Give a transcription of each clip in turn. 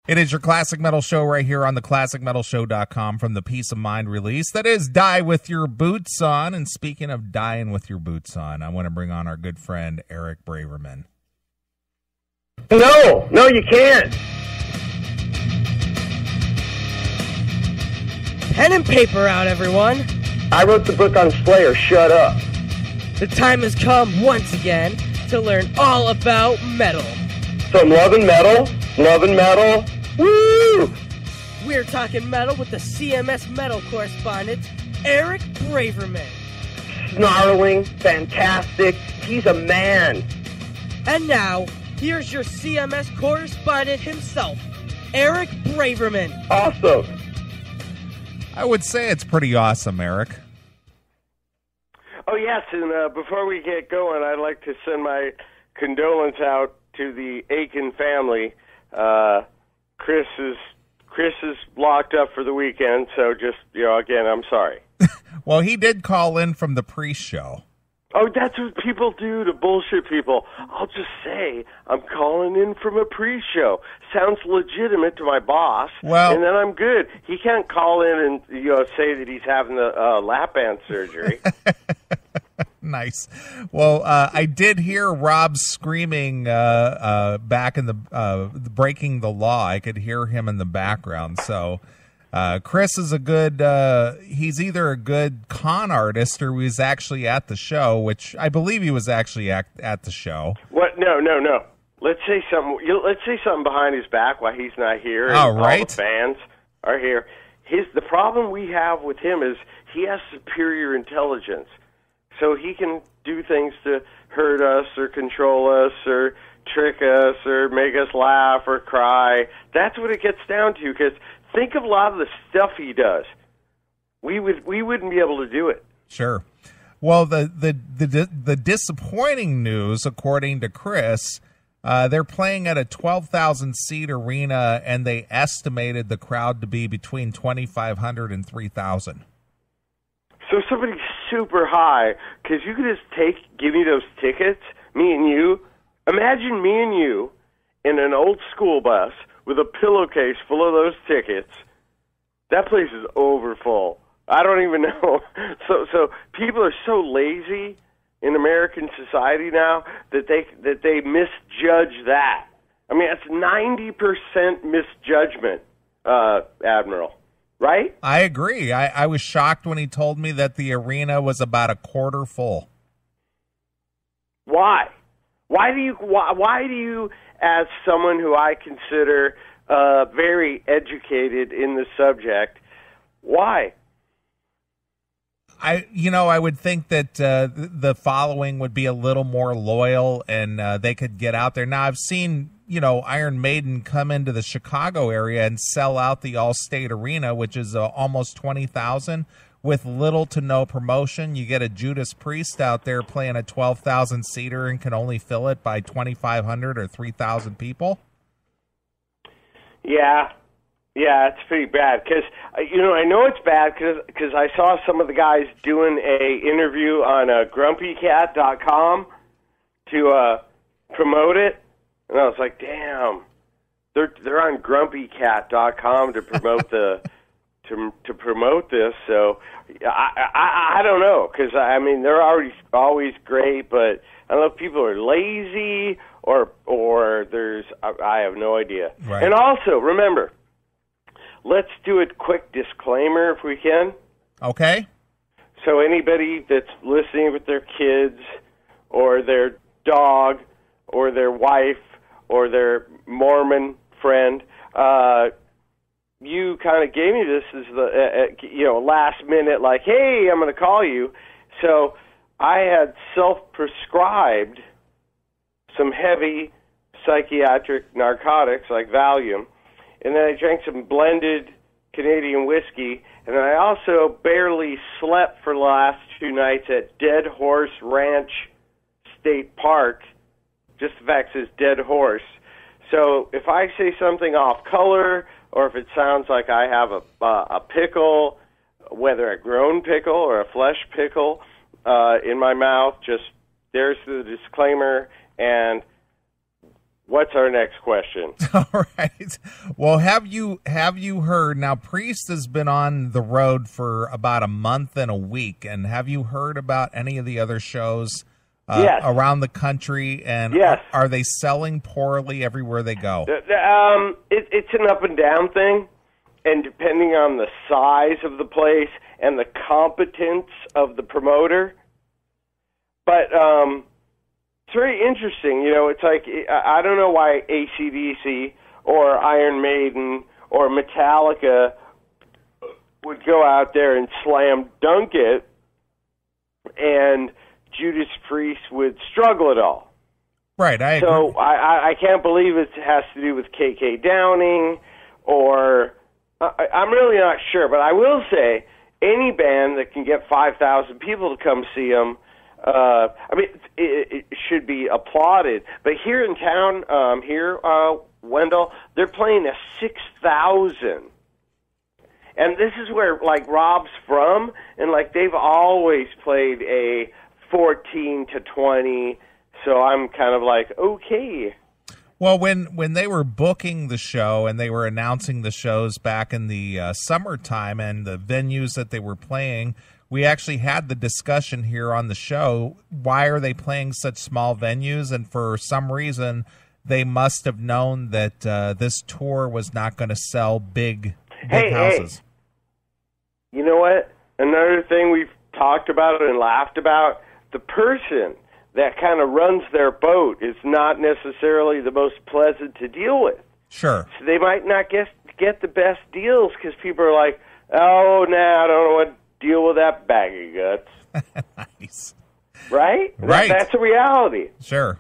It is your Classic Metal Show right here on the ClassicMetalShow.com from the Peace of Mind release. That is Die With Your Boots On. And speaking of dying with your boots on, I want to bring on our good friend, Eric Braverman. No, you can't. Pen and paper out, everyone. I wrote the book on Slayer, shut up. The time has come once again to learn all about metal. So I'm loving metal. Woo! We're talking metal with the CMS Metal Correspondent, Eric Braverman. Snarling, fantastic. He's a man. And now, here's your CMS Correspondent himself, Eric Braverman. Awesome. I would say it's pretty awesome, Eric. Oh, yes, and before we get going, I'd like to send my condolence out to the Aiken family. Chris is locked up for the weekend, so just, again, I'm sorry. Well, he did call in from the pre-show. Oh, that's what people do to bullshit people. I'll just say I'm calling in from a pre-show. Sounds legitimate to my boss, well, and then I'm good. He can't call in and say that he's having the lap band surgery. Nice. Well, I did hear Rob screaming back in the breaking the law. I could hear him in the background. So Chris is he's either a good con artist or he's actually at the show, which I believe he was actually at the show. What? No. Let's say something. Let's say something behind his back while he's not here. Oh, and right. All the fans are here. The problem we have with him is he has superior intelligence. So he can do things to hurt us or control us or trick us or make us laugh or cry. That's what it gets down to, because think of a lot of the stuff he does. We wouldn't be able to do it. Sure. Well, the disappointing news, according to Chris, they're playing at a 12,000-seat arena, and they estimated the crowd to be between 2,500 and 3,000. So somebody's super high, because you could just give me those tickets, me and you. Imagine me and you in an old school bus with a pillowcase full of those tickets. That place is overfull. I don't even know. So people are so lazy in American society now that they misjudge that. I mean, that's 90% misjudgment, Admiral. Right? I agree. I was shocked when he told me that the arena was about a quarter full. Why? Why do you, as someone who I consider very educated in the subject, why? I would think that the following would be a little more loyal and they could get out there. Now, I've seen Iron Maiden come into the Chicago area and sell out the Allstate Arena, which is almost 20,000 with little to no promotion. You get a Judas Priest out there playing a 12,000-seater and can only fill it by 2,500 or 3,000 people. Yeah, it's pretty bad because, I know it's bad because I saw some of the guys doing a interview on grumpycat.com to promote it. And I was like, damn, they're on grumpycat.com to promote to promote this. So I don't know, because they're always great, but I don't know if people are lazy or I have no idea. Right. And also remember, let's do a quick disclaimer if we can. Okay. So anybody that's listening with their kids or their dog or their wife or their Mormon friend, you kind of gave me this as the last minute, like, hey, I'm going to call you. So I had self-prescribed some heavy psychiatric narcotics like Valium, and then I drank some blended Canadian whiskey, and then I also barely slept for the last 2 nights at Dead Horse Ranch State Park. Just the fact it says Dead Horse. So if I say something off color, or if it sounds like I have a pickle, whether a grown pickle or a flesh pickle in my mouth, just there's the disclaimer. And What's our next question? All right. Well, have you heard, now Priest has been on the road for about a month and a week, and have you heard about any of the other shows Yes. around the country, and Yes. are they selling poorly everywhere they go? It's an up and down thing, and depending on the size of the place and the competence of the promoter. But it's very interesting. You know, it's like, I don't know why AC/DC or Iron Maiden or Metallica would go out there and slam dunk it, and Judas Priest would struggle at all. Right, I agree. So I can't believe it has to do with KK Downing, or I'm really not sure. But I will say, any band that can get 5,000 people to come see them, I mean, it should be applauded. But here in town, Wendell, they're playing a 6,000. And this is where, like, Rob's from, and, like, they've always played a 14 to 20, so I'm kind of like, okay. Well, when they were booking the show and they were announcing the shows back in the summertime and the venues that they were playing, we actually had the discussion here on the show. Why are they playing such small venues? And for some reason, they must have known that this tour was not going to sell big houses. Hey, you know what? Another thing we've talked about and laughed about, the person that kind of runs their boat is not necessarily the most pleasant to deal with. Sure. So they might not get the best deals because people are like, oh, nah, I don't want to deal with that bag of guts. Nice. Right? Right. That's a reality. Sure.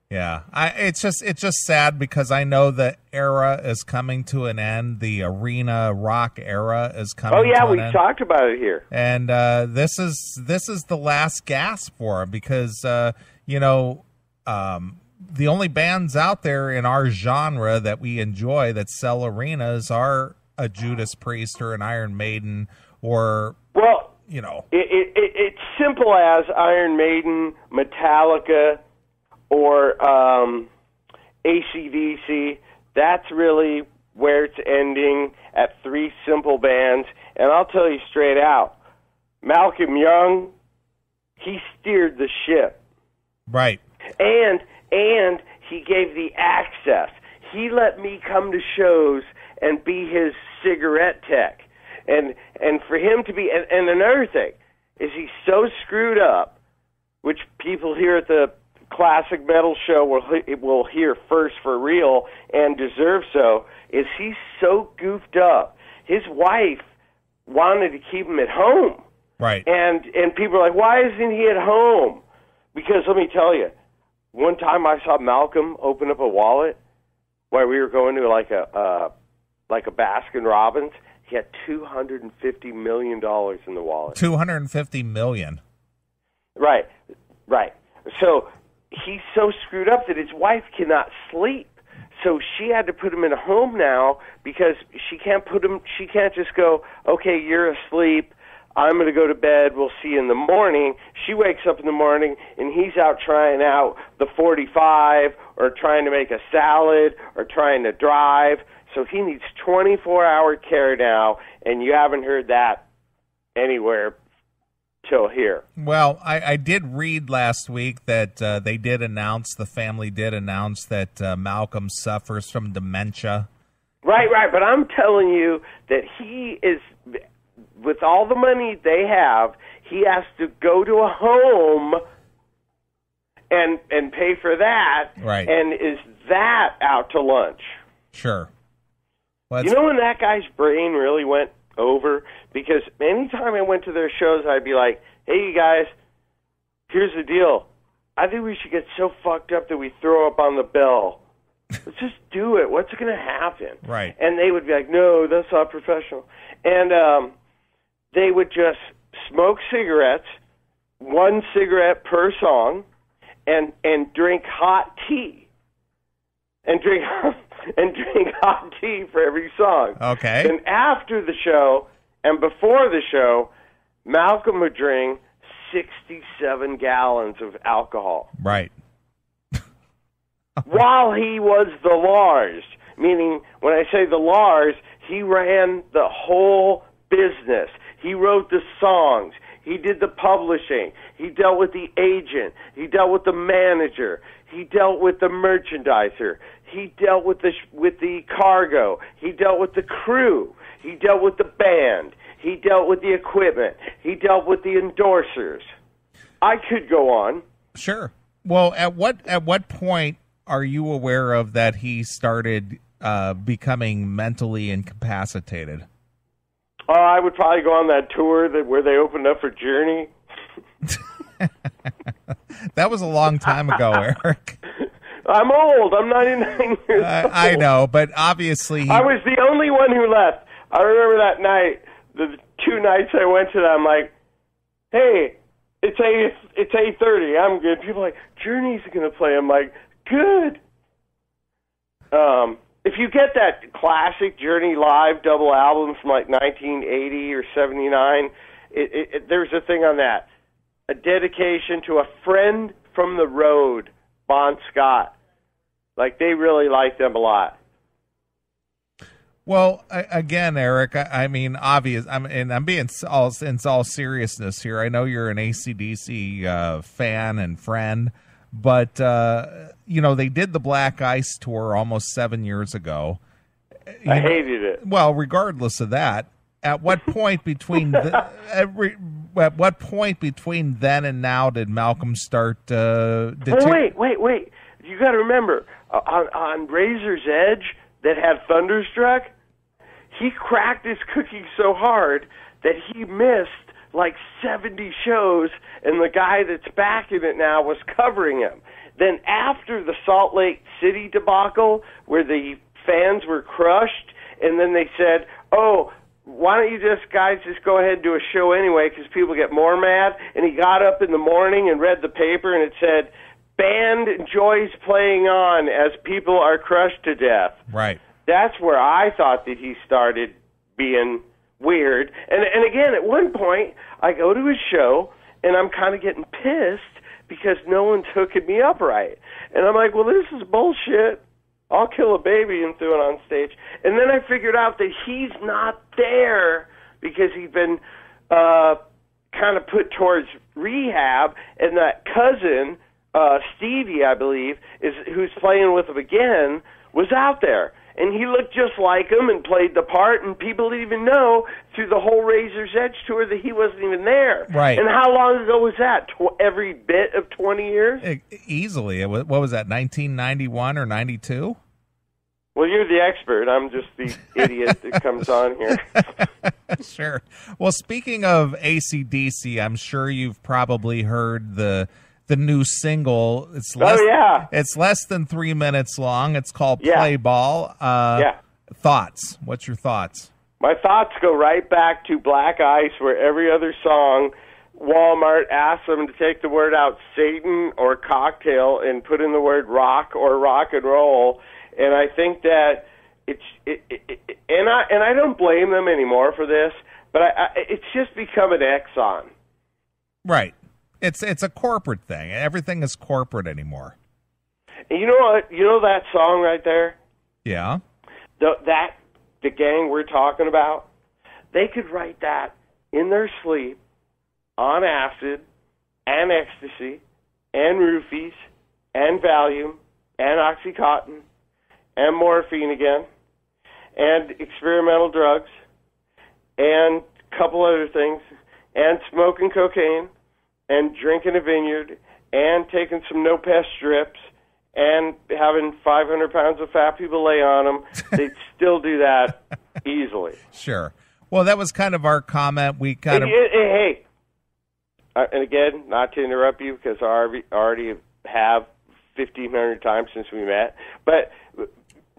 Yeah. It's just sad because I know the era is coming to an end. The arena rock era is coming to an end. Oh, yeah, we talked about it here. And this is the last gasp for him because, the only bands out there in our genre that we enjoy that sell arenas are a Judas Priest or an Iron Maiden or, well, it's simple as Iron Maiden, Metallica, or AC/DC. That's really where it's ending, at three simple bands. And I'll tell you straight out, Malcolm Young, he steered the ship. Right. And he gave the access. He let me come to shows and be his cigarette tech. And for him to be, and another thing is he's so screwed up, which people here at the Classic Metal Show will hear first for real and deserve so, is he's so goofed up. His wife wanted to keep him at home. Right. And people are like, why isn't he at home? Because let me tell you, one time I saw Malcolm open up a wallet while we were going to like a Baskin Robbins. He had $250 million in the wallet. $250 million. Right. So he's so screwed up that his wife cannot sleep. So she had to put him in a home now because she can't just go, okay, you're asleep, I'm going to go to bed, we'll see you in the morning. She wakes up in the morning and he's out trying out the 45 or trying to make a salad or trying to drive. So he needs 24-hour care now, and you haven't heard that anywhere till here. Well, I did read last week that the family did announce that Malcolm suffers from dementia. Right, but I'm telling you that he is, with all the money they have, he has to go to a home and pay for that. Right. And is that out to lunch? Sure. Well, you know when that guy's brain really went over? Because anytime I went to their shows, I'd be like, hey, you guys, here's the deal. I think we should get so fucked up that we throw up on the bell. Let's just do it. What's going to happen? Right. And they would be like, no, that's not professional. And they would just smoke cigarettes, one cigarette per song, and drink hot tea. And drink hot tea for every song. Okay. And after the show and before the show, Malcolm would drink 67 gallons of alcohol. Right. while he was the Lars. Meaning, when I say the Lars, he ran the whole business. He wrote the songs. He did the publishing. He dealt with the agent. He dealt with the manager. He dealt with the merchandiser. He dealt with the cargo. He dealt with the crew. He dealt with the band. He dealt with the equipment. He dealt with the endorsers. I could go on. Sure. Well, at what point are you aware of that he started becoming mentally incapacitated? Oh, I would probably go on that tour where they opened up for Journey. That was a long time ago, Eric. I'm old. I'm 99 years old. I know, but obviously... I was the only one who left. I remember that night, the 2 nights I went to that, I'm like, hey, it's 8:30. I'm good. People are like, Journey's going to play. I'm like, good. If you get that classic Journey live double album from like 1980 or 79, there's a thing on that. A dedication to a friend from the road, Bon Scott. Like, they really like them a lot. Well, again, Eric, I mean, obvious. I'm being in all seriousness here. I know you're an AC/DC fan and friend, but they did the Black Ice tour almost 7 years ago. I hated it. Well, regardless of that, at what point between then and now did Malcolm start? Wait! You got to remember on Razor's Edge that had Thunderstruck, he cracked his cookie so hard that he missed like 70 shows, and the guy that's backing it now was covering him. Then after the Salt Lake City debacle, where the fans were crushed, and then they said, oh, why don't you guys just go ahead and do a show anyway because people get more mad, and he got up in the morning and read the paper, and it said, band enjoys playing on as people are crushed to death. Right. That's where I thought that he started being weird. And again, at one point, I go to his show, and I'm kind of getting pissed because no one's hooking me up right. And I'm like, well, this is bullshit. I'll kill a baby and throw it on stage. And then I figured out that he's not there because he's been kind of put towards rehab, and that cousin, Stevie, I believe, who's playing with him again, was out there. And he looked just like him and played the part, and people didn't even know through the whole Razor's Edge tour that he wasn't even there. Right. And how long ago was that? Every bit of 20 years? Easily. What was that, 1991 or 92? Well, you're the expert. I'm just the idiot that comes on here. Sure. Well, speaking of AC/DC, I'm sure you've probably heard the new single. It's less than 3 minutes long. It's called Play Ball. Thoughts? What's your thoughts? My thoughts go right back to Black Ice, where every other song, Walmart asks them to take the word out Satan or cocktail and put in the word rock or rock and roll. And I think that and I don't blame them anymore for this, but it's just become an Exxon. Right. It's a corporate thing. Everything is corporate anymore. And you know what? You know that song right there? Yeah. The gang we're talking about? They could write that in their sleep on acid and ecstasy and roofies and Valium and Oxycontin and morphine again and experimental drugs and a couple other things and smoking cocaine and drinking a vineyard, and taking some no-pest strips, and having 500 pounds of fat people lay on them, they'd still do that easily. Sure. Well, that was kind of our comment. We kind of... Hey, and again, not to interrupt you, because I already have 1,500 times since we met, but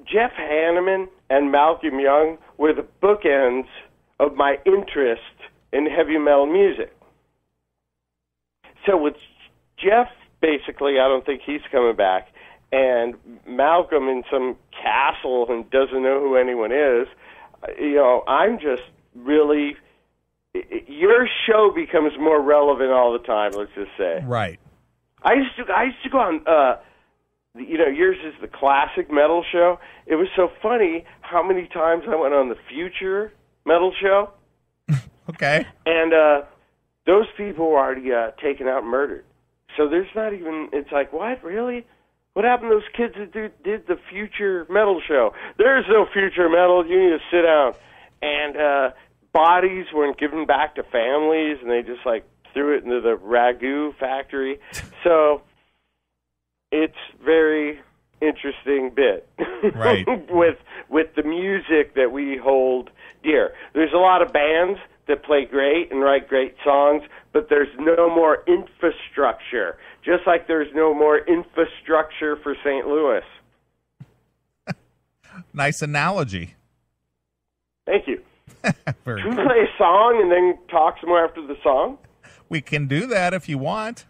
Jeff Hanneman and Malcolm Young were the bookends of my interest in heavy metal music. So with Jeff, basically, I don't think he's coming back. And Malcolm in some castle and doesn't know who anyone is, I'm just really... Your show becomes more relevant all the time, let's just say. Right. I used to go on yours is the classic metal show. It was so funny how many times I went on the future metal show. Okay. And those people were already taken out and murdered. So there's not even, it's like, what, really? What happened to those kids that did the future metal show? There's no future metal. You need to sit down. And bodies weren't given back to families, and they just, like, threw it into the ragu factory. So it's very interesting bit. Right. with the music that we hold dear. There's a lot of bands that play great and write great songs, but there's no more infrastructure, just like there's no more infrastructure for St. Louis. Nice analogy. Thank you. Very Can we good. play a song and then talk some more after the song? We can do that if you want.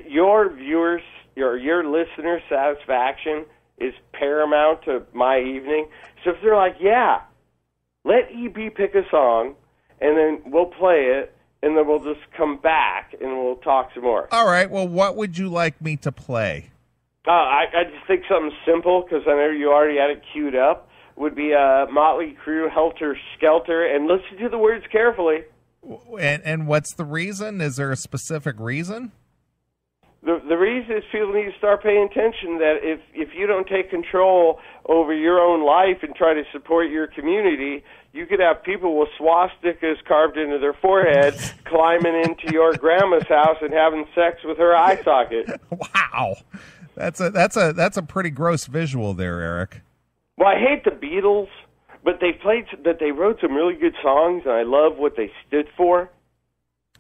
Your viewers, your listener satisfaction is paramount to my evening. So if they're like, yeah, let EB pick a song, and then we'll play it, and then we'll just come back and we'll talk some more. All right. Well, what would you like me to play? I just think something simple, because I know you already had it queued up, would be Motley Crue, Helter Skelter, and listen to the words carefully. And what's the reason? Is there a specific reason? The reason is people need to start paying attention that if you don't take control over your own life and try to support your community, you could have people with swastikas carved into their forehead climbing into your grandma's house and having sex with her eye socket. Wow. That's a pretty gross visual there, Eric. Well, I hate the Beatles, but they wrote some really good songs, and I love what they stood for.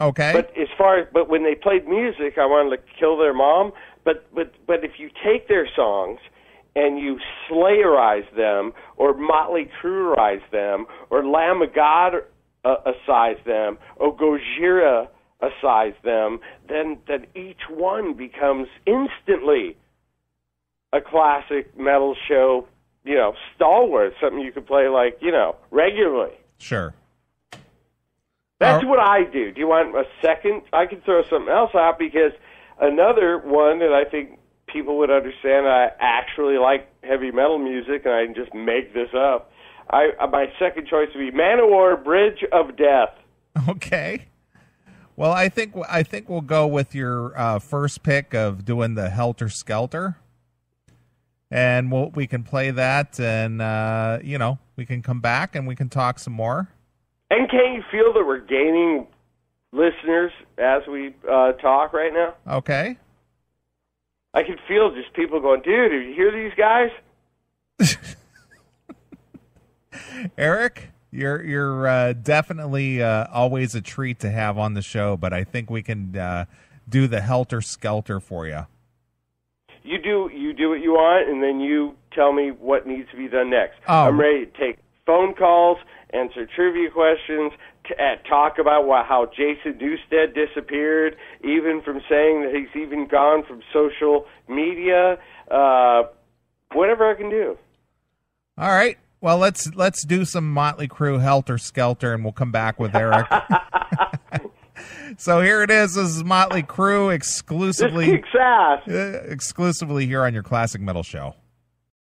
Okay. But when they played music, I wanted to kill their mom. But if you take their songs and you Slayerize them, or Motley Crueize them, or Lamb of God asize them, or Gojira asize them, then each one becomes instantly a classic metal show, stalwart, something you could play regularly. Sure. That's what I do. Do you want a second? I can throw something else out, because another one that I think people would understand, I actually like heavy metal music, and I can just make this up. My second choice would be Manowar, Bridge of Death. Okay. Well, I think we'll go with your first pick of doing the Helter Skelter, and we can play that, and we can come back and we can talk some more. And can you feel that we're gaining listeners as we talk right now? Okay. I can feel just people going, dude, did you hear these guys? Eric, you're definitely always a treat to have on the show, but I think we can do the Helter Skelter for you. You do what you want, and then you tell me what needs to be done next. Oh. I'm ready to take phone calls, answer trivia questions, talk about how Jason Newsted disappeared, even from saying that he's even gone from social media, whatever I can do. All right. Well, let's do some Motley Crue Helter Skelter, and we'll come back with Eric. So here it is. This is Motley Crue exclusively. This kicks ass. Exclusively here on your Classic Metal Show.